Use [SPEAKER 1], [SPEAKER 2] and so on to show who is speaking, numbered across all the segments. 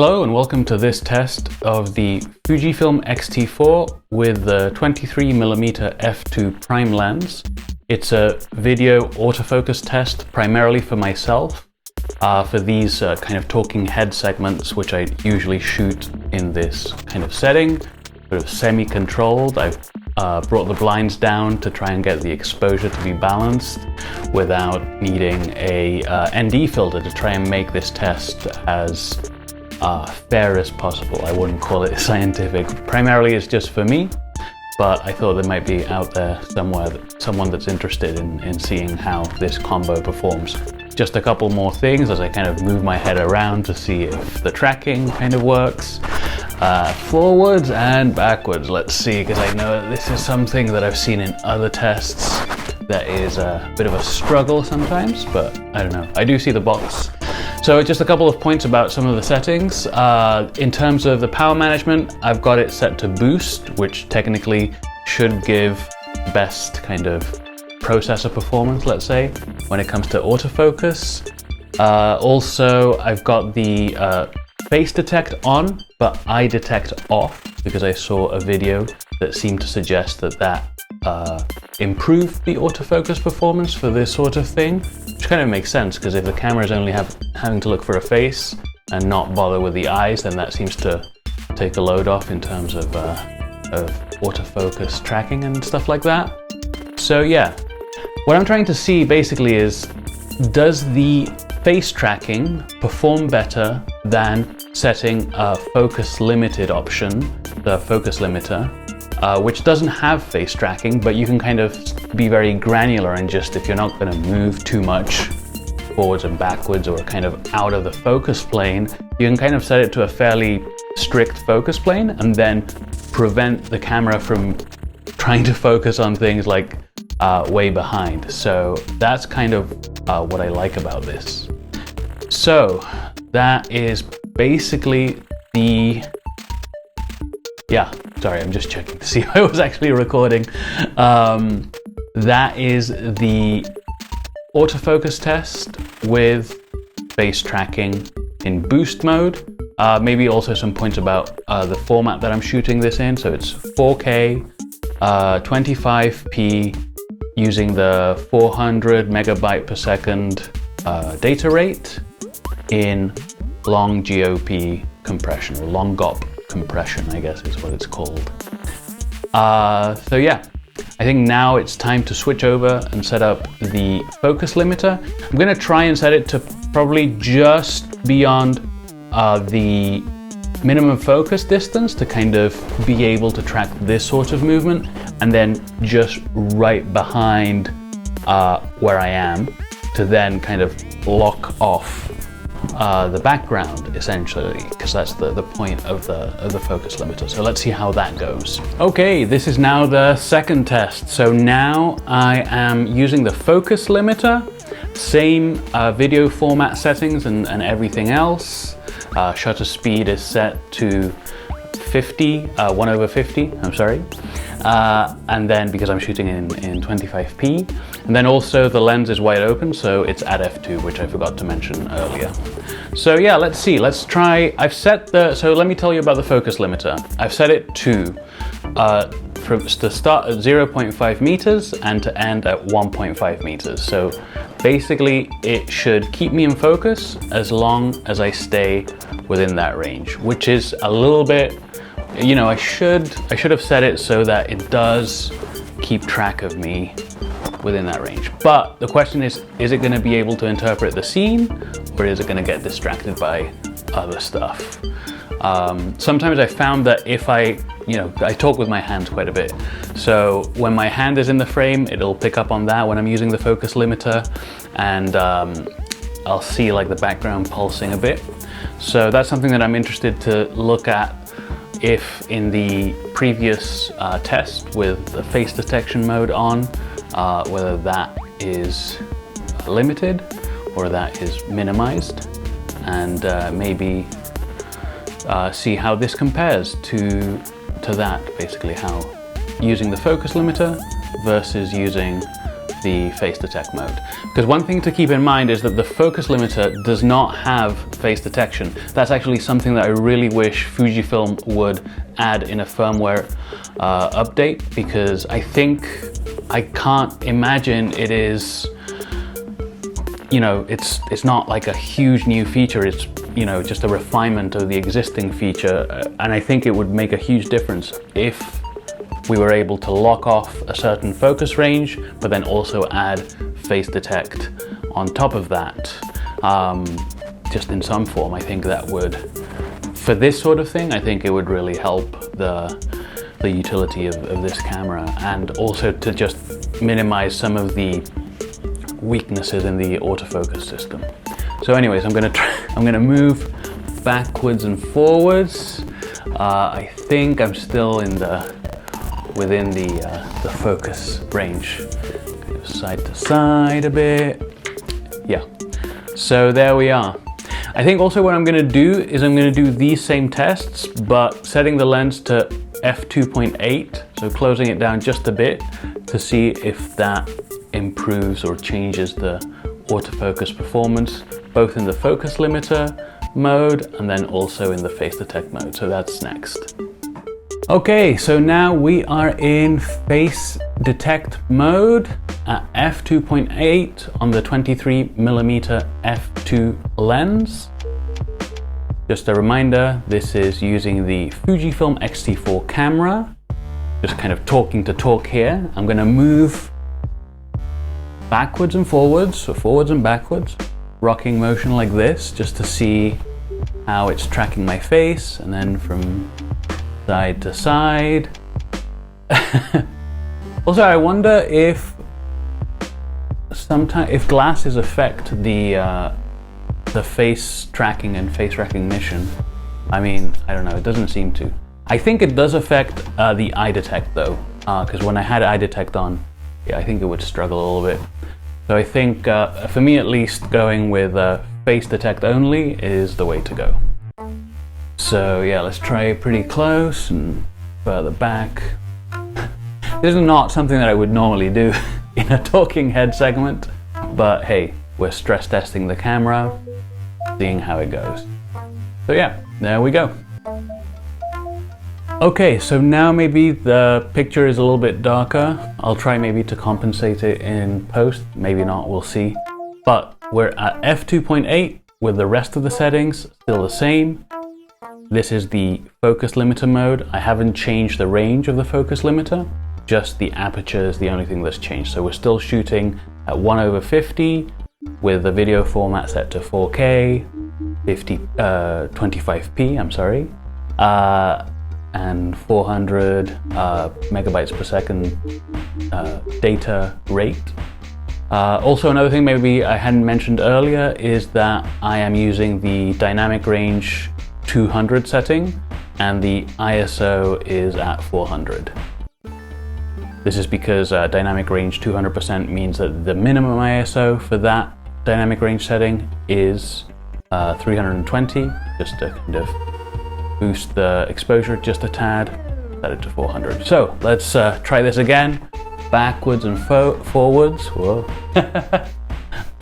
[SPEAKER 1] Hello and welcome to this test of the Fujifilm X-T4 with the 23mm f2 prime lens. It's a video autofocus test primarily for myself, for these kind of talking head segments which I usually shoot in this kind of setting, sort of semi-controlled. I've brought the blinds down to try and get the exposure to be balanced without needing a ND filter to try and make this test as fair as possible. I wouldn't call it scientific. Primarily it's just for me, but I thought there might be out there somewhere someone that's interested in seeing how this combo performs. Just a couple more things as I kind of move my head around to see if the tracking kind of works. Forwards and backwards, let's see, because I know that this is something that I've seen in other tests that is a bit of a struggle sometimes, but I don't know. I do see the box. So just a couple of points about some of the settings. In terms of the power management, I've got it set to boost, which technically should give best kind of processor performance, let's say, when it comes to autofocus. Also, I've got the face detect on, but eye detect off, because I saw a video that seemed to suggest that improved the autofocus performance for this sort of thing, which kind of makes sense, because if the camera is only having to look for a face and not bother with the eyes, then that seems to take a load off in terms of autofocus tracking and stuff like that. So yeah, what I'm trying to see basically is, does the face tracking perform better than setting a focus limited option, the focus limiter, which doesn't have face tracking, but you can kind of be very granular and just, if you're not going to move too much forwards and backwards or kind of out of the focus plane, you can kind of set it to a fairly strict focus plane and then prevent the camera from trying to focus on things like way behind. So that's kind of what I like about this. So that is basically the... Yeah, sorry, I'm just checking to see if I was actually recording. That is the autofocus test with face tracking in boost mode. Maybe also some points about the format that I'm shooting this in. So it's 4K, 25p, using the 400 megabyte per second data rate in long GOP compression, or long GOP compression, I guess is what it's called. So yeah, I think now it's time to switch over and set up the focus limiter. I'm going to try and set it to probably just beyond the minimum focus distance to kind of be able to track this sort of movement, and then just right behind where I am to then kind of lock off the background, essentially, because that's the point of the focus limiter. So let's see how that goes. Okay, this is now the second test. So now I am using the focus limiter, same video format settings and everything else. Shutter speed is set to 50, 1/50, I'm sorry. And then because I'm shooting in 25p, and then also the lens is wide open, so it's at f2, which I forgot to mention earlier. So yeah, let's see, let's try. I've set so let me tell you about the focus limiter. I've set it to start at 0.5 meters and to end at 1.5 meters. So basically it should keep me in focus as long as I stay within that range, which is a little bit, you know, I should have set it so that it does keep track of me within that range. But the question is it going to be able to interpret the scene, or is it going to get distracted by other stuff? Sometimes I found that if I talk with my hands quite a bit. So when my hand is in the frame, it'll pick up on that when I'm using the focus limiter, and I'll see like the background pulsing a bit. So that's something that I'm interested to look at, if in the previous test with the face detection mode on, whether that is limited or that is minimized, and maybe see how this compares to that, basically how using the focus limiter versus using the face detect mode. Because one thing to keep in mind is that the focus limiter does not have face detection. That's actually something that I really wish Fujifilm would add in a firmware update, because I can't imagine it is, you know, it's not like a huge new feature. It's, you know, just a refinement of the existing feature. And I think it would make a huge difference if we were able to lock off a certain focus range, but then also add face detect on top of that, just in some form. I think that would, for this sort of thing, I think it would really help the utility of this camera, and also to just minimize some of the weaknesses in the autofocus system. So anyways, I'm gonna move backwards and forwards. I think I'm still within the focus range. Go side to side a bit. Yeah, so there we are. I think also what I'm gonna do is I'm gonna do these same tests, but setting the lens to f2.8, so closing it down just a bit to see if that improves or changes the autofocus performance, both in the focus limiter mode and then also in the face detect mode. So that's next. Okay, so now we are in face detect mode at f2.8 on the 23mm f2 lens. Just a reminder, this is using the Fujifilm X-T4 camera. Just kind of talking to talk here. I'm gonna move backwards and forwards, so forwards and backwards, rocking motion like this, just to see how it's tracking my face, and then from side to side. Also, I wonder if glasses affect the face tracking and face recognition. I mean, I don't know, it doesn't seem to. I think it does affect the eye detect though, because when I had eye detect on, yeah, I think it would struggle a little bit. So I think, for me at least, going with face detect only is the way to go. So yeah, let's try pretty close and further back. This is not something that I would normally do in a talking head segment, but hey, we're stress testing the camera, seeing how it goes. So yeah, there we go. Okay, so now maybe the picture is a little bit darker. I'll try maybe to compensate it in post, maybe not, we'll see. But we're at f2.8 with the rest of the settings still the same. This is the focus limiter mode. I haven't changed the range of the focus limiter, just the aperture is the only thing that's changed. So we're still shooting at 1/50 with the video format set to 4K, 25p, I'm sorry. And 400 megabytes per second data rate. Also, another thing maybe I hadn't mentioned earlier is that I am using the dynamic range 200 setting and the ISO is at 400. This is because dynamic range 200% means that the minimum ISO for that dynamic range setting is 320, just to kind of boost the exposure just a tad, set it to 400. So let's try this again, backwards and forwards. Whoa.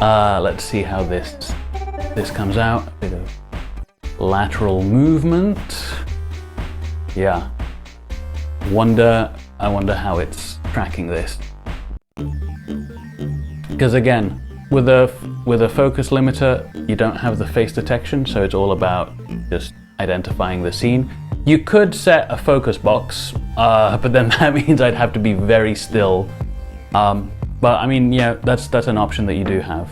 [SPEAKER 1] Let's see how this comes out. A bit of lateral movement. Yeah. I wonder how it's tracking this. Because again, with a focus limiter, you don't have the face detection, so it's all about just identifying the scene. You could set a focus box, but then that means I'd have to be very still. But I mean, yeah, that's an option that you do have.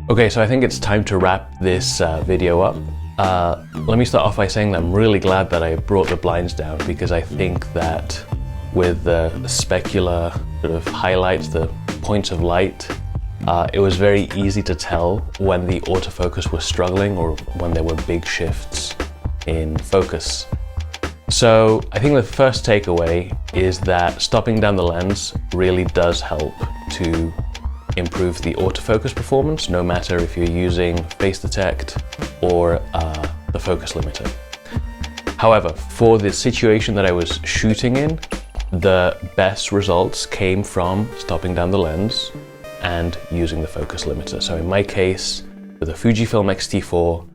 [SPEAKER 1] Okay, so I think it's time to wrap this video up. Let me start off by saying that I'm really glad that I brought the blinds down, because I think that with the specular sort of highlights, the points of light, it was very easy to tell when the autofocus was struggling or when there were big shifts in focus. So I think the first takeaway is that stopping down the lens really does help to improve the autofocus performance, no matter if you're using face detect or the focus limiter. However, for the situation that I was shooting in, the best results came from stopping down the lens and using the focus limiter. So in my case, with the Fujifilm X-T4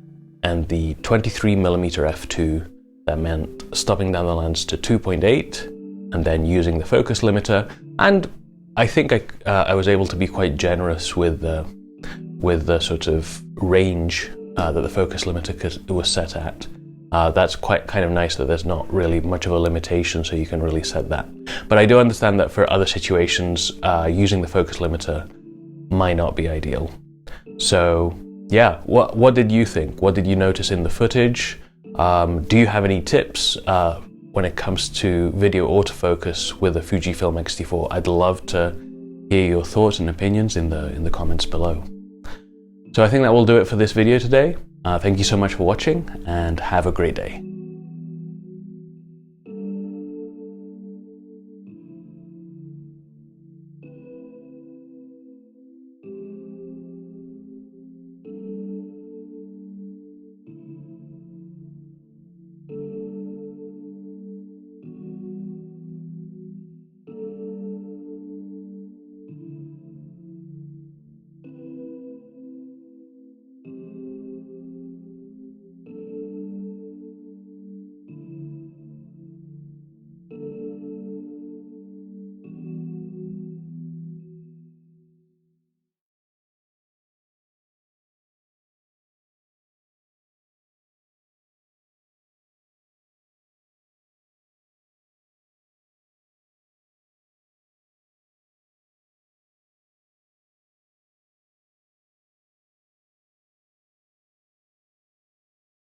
[SPEAKER 1] and the 23mm f2, that meant stopping down the lens to 2.8 and then using the focus limiter. And I think I was able to be quite generous with the sort of range that the focus limiter was set at. That's quite kind of nice that there's not really much of a limitation, so you can really set that. But I do understand that for other situations, using the focus limiter might not be ideal. So yeah, what did you think? What did you notice in the footage? Do you have any tips when it comes to video autofocus with the Fujifilm X-T4? I'd love to hear your thoughts and opinions in the comments below. So I think that will do it for this video today. Thank you so much for watching and have a great day.